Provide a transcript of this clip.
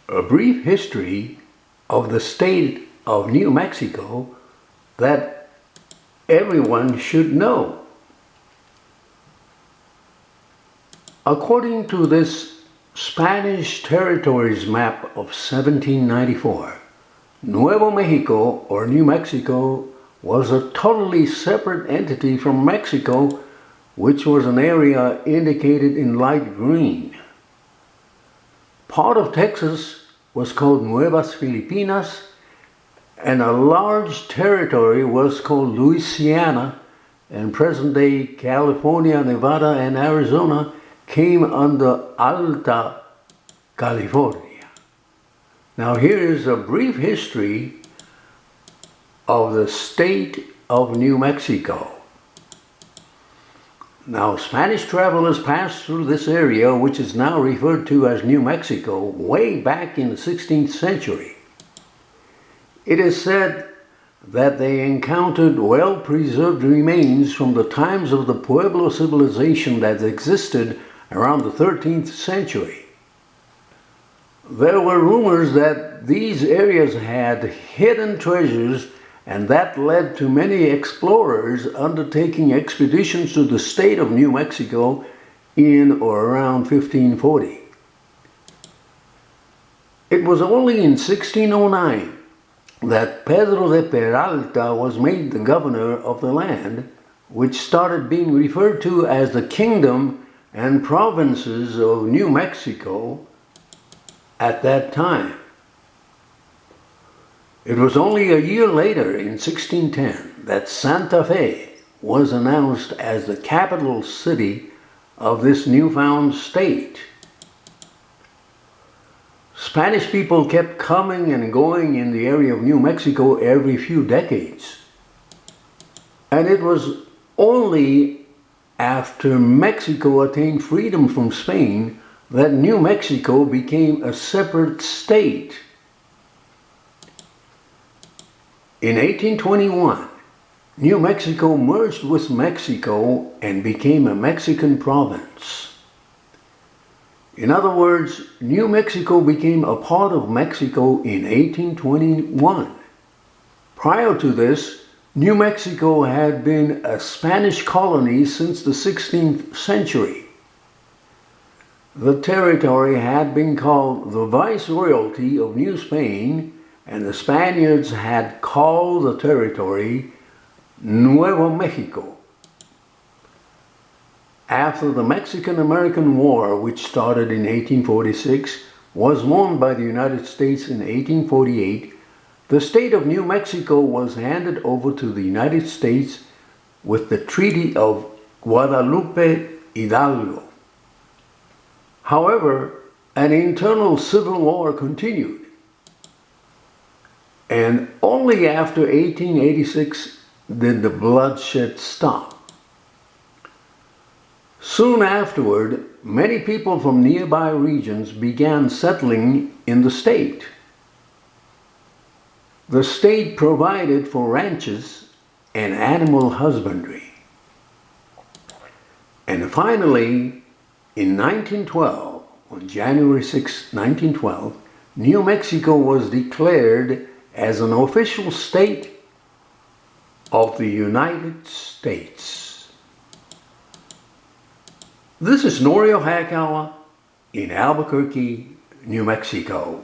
A brief history of the state of New Mexico that everyone should know. According to this Spanish territories map of 1794, Nuevo Mexico, or New Mexico, was a totally separate entity from Mexico, which was an area indicated in light green. Part of Texas was called Nuevas Filipinas, and a large territory was called Louisiana, and present-day California, Nevada, and Arizona came under Alta California. Now here is a brief history of the state of New Mexico. Now, Spanish travelers passed through this area, which is now referred to as New Mexico, way back in the 16th century. It is said that they encountered well-preserved remains from the times of the Pueblo civilization that existed around the 13th century. There were rumors that these areas had hidden treasures, and that led to many explorers undertaking expeditions to the state of New Mexico in or around 1540. It was only in 1609 that Pedro de Peralta was made the governor of the land, which started being referred to as the Kingdom and Provinces of New Mexico at that time. It was only a year later, in 1610, that Santa Fe was announced as the capital city of this newfound state. Spanish people kept coming and going in the area of New Mexico every few decades. And it was only after Mexico attained freedom from Spain that New Mexico became a separate state. In 1821, New Mexico merged with Mexico and became a Mexican province. In other words, New Mexico became a part of Mexico in 1821. Prior to this, New Mexico had been a Spanish colony since the 16th century. The territory had been called the Viceroyalty of New Spain, and the Spaniards had called the territory Nuevo Mexico. After the Mexican-American War, which started in 1846, was won by the United States in 1848, the state of New Mexico was handed over to the United States with the Treaty of Guadalupe Hidalgo. However, an internal civil war continued, and only after 1886 did the bloodshed stop. Soon afterward, many people from nearby regions began settling in the state. The state provided for ranches and animal husbandry. And finally, in 1912, on January 6, 1912, New Mexico was declared as an official state of the United States. This is Norio Hayakawa in Albuquerque, New Mexico.